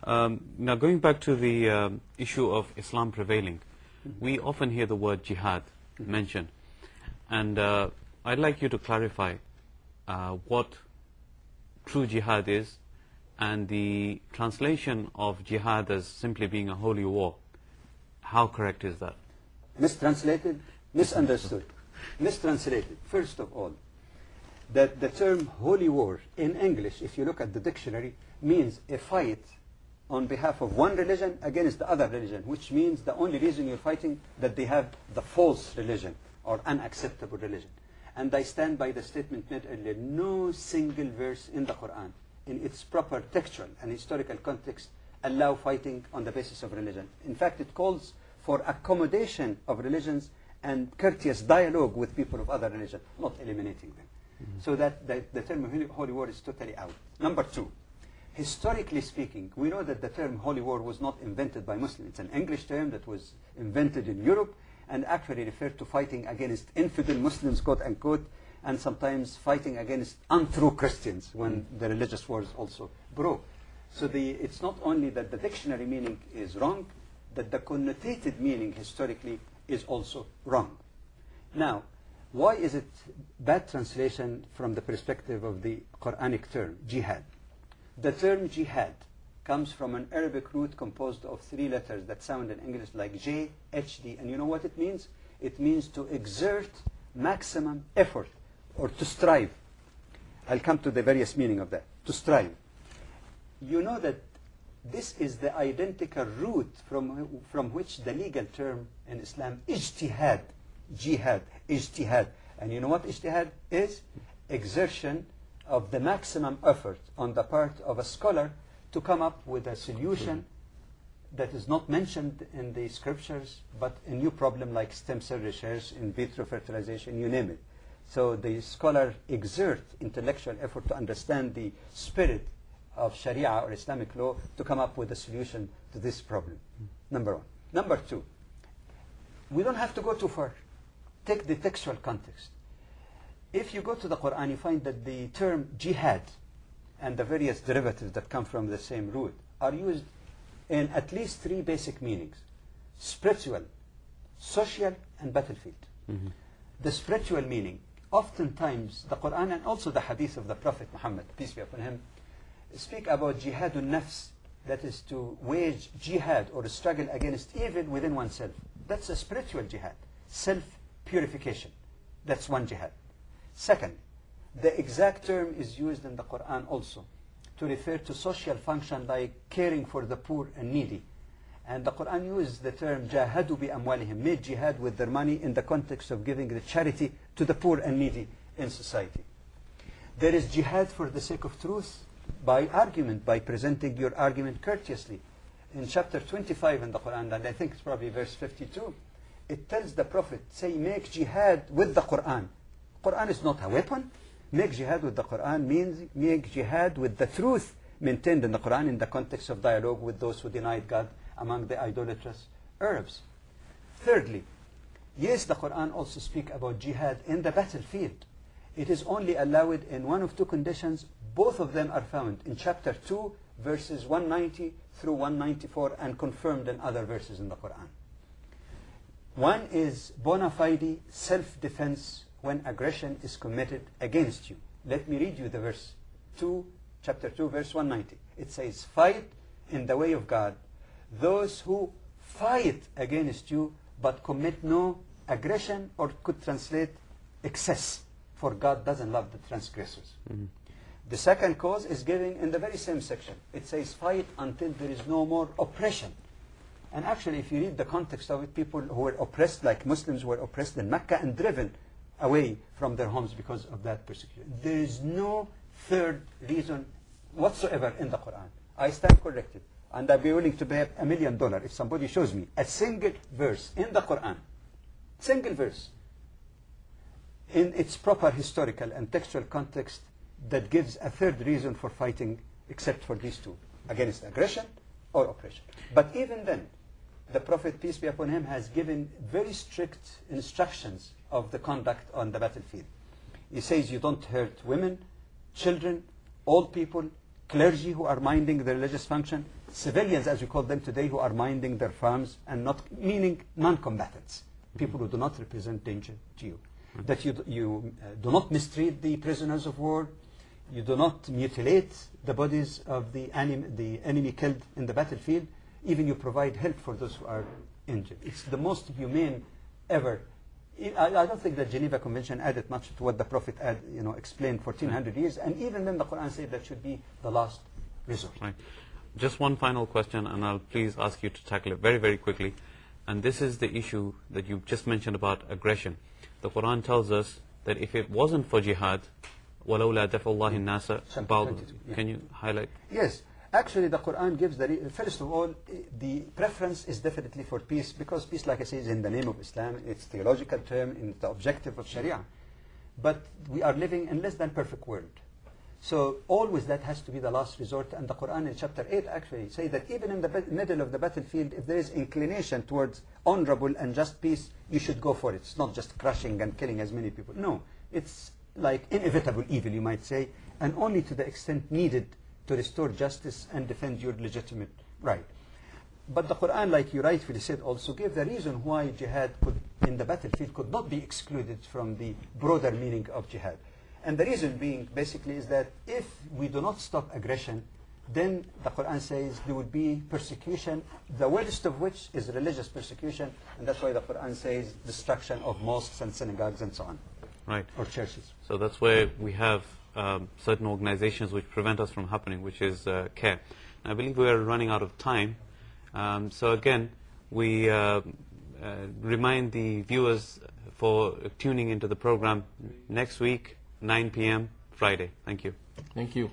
Now, going back to the issue of Islam prevailing, we often hear the word jihad mentioned. And I'd like you to clarify what true jihad is, and the translation of jihad as simply being a holy war. How correct is that? Mistranslated, misunderstood, mistranslated. First of all, that the term holy war in English, if you look at the dictionary, means a fight on behalf of one religion against the other religion, which means the only reason you're fighting that they have the false religion or unacceptable religion. And I stand by the statement made earlier: no single verse in the Quran, in its proper textual and historical context, allow fighting on the basis of religion. In fact, it calls for accommodation of religions and courteous dialogue with people of other religion, not eliminating them. So that the term holy war is totally out. Number two, historically speaking, we know that the term holy war was not invented by Muslims. It's an English term that was invented in Europe and actually referred to fighting against infidel Muslims, quote unquote, and sometimes fighting against untrue Christians when the religious wars also broke. So it's not only that the dictionary meaning is wrong, that the connotated meaning historically is also wrong. Now, why is it bad translation from the perspective of the Quranic term, jihad? The term jihad comes from an Arabic root composed of three letters that sound in English like J, H, D. And you know what it means? It means to exert maximum effort or to strive. I'll come to the various meaning of that. To strive. You know that this is the identical root from which the legal term in Islam, ijtihad, jihad, ijtihad. And you know what ijtihad is? Exertion of the maximum effort on the part of a scholar to come up with a solution that is not mentioned in the scriptures, but a new problem like stem cell research, in vitro fertilization, you name it. So the scholar exerts intellectual effort to understand the spirit of Sharia or Islamic law to come up with a solution to this problem. Number one. Number two, we don't have to go too far. Take the textual context. If you go to the Quran, you find that the term jihad and the various derivatives that come from the same root are used in at least three basic meanings: spiritual, social, and battlefield. The spiritual meaning, oftentimes the Quran and also the hadith of the Prophet Muhammad, peace be upon him, speak about jihadun nafs, that is to wage jihad or struggle against evil within oneself. That's a spiritual jihad, self-purification. That's one jihad. Second, the exact term is used in the Quran also to refer to social function like caring for the poor and needy. And the Quran uses the term jahadu bi amwalihim, made jihad with their money in the context of giving the charity to the poor and needy in society. There is jihad for the sake of truth, by argument, by presenting your argument courteously. In chapter 25 in the Quran, and I think it's probably verse 52, it tells the Prophet, say, make jihad with the Quran. Quran is not a weapon. Make jihad with the Quran means make jihad with the truth maintained in the Quran in the context of dialogue with those who denied God among the idolatrous Arabs. Thirdly, yes, the Quran also speaks about jihad in the battlefield. It is only allowed in one of two conditions. Both of them are found in chapter 2, verses 190 through 194, and confirmed in other verses in the Quran. One is bona fide self-defense when aggression is committed against you. Let me read you the verse 2, chapter 2, verse 190. It says, fight in the way of God those who fight against you but commit no aggression, or could translate excess, for God doesn't love the transgressors. The second cause is given in the very same section. It says, fight until there is no more oppression. And actually, if you read the context of it, people who were oppressed, like Muslims, were oppressed in Mecca and driven away from their homes because of that persecution. There is no third reason whatsoever in the Quran. I stand corrected, and I'd be willing to pay $1 million if somebody shows me a single verse in the Quran, single verse, in its proper historical and textual context that gives a third reason for fighting except for these two, against aggression or oppression. But even then, the Prophet, peace be upon him, has given very strict instructions of the conduct on the battlefield. He says you don't hurt women, children, old people, clergy who are minding the religious function, civilians, as we call them today, who are minding their farms, and not meaning non-combatants, people who do not represent danger to you. That you do not mistreat the prisoners of war, you do not mutilate the bodies of the enemy killed in the battlefield, even you provide help for those who are injured. It's the most humane ever. I don't think the Geneva Convention added much to what the Prophet explained 1400 years, and even then the Quran said that should be the last resort. Right. Just one final question, and I'll please ask you to tackle it very, very quickly. And this is the issue that you just mentioned about aggression. The Quran tells us that if it wasn't for jihad, وَلَوْلَا دَفَ اللَّهِ النَّاسَ بَعْضَهُمْ. Can you highlight? Yes. Actually, the Quran gives first of all, the preference is definitely for peace, because peace, like I say, is in the name of Islam. It's a theological term, in the objective of Sharia. But we are living in less than perfect world. So always that has to be the last resort. And the Quran in chapter 8 actually say that even in the middle of the battlefield, if there is inclination towards honorable and just peace, you should go for it. It's not just crushing and killing as many people. No, it's like inevitable evil, you might say, and only to the extent needed to restore justice and defend your legitimate right. But the Quran, like you rightfully said, also gave the reason why jihad in the battlefield could not be excluded from the broader meaning of jihad. And the reason being, basically, is that if we do not stop aggression, then the Quran says there would be persecution, the worst of which is religious persecution, and that's why the Quran says destruction of mosques and synagogues and so on. Right. Or churches. So that's where we have certain organizations which prevent us from happening, which is CARE. And I believe we are running out of time. So again, we remind the viewers for tuning into the program next week, 9 p.m. Friday. Thank you. Thank you.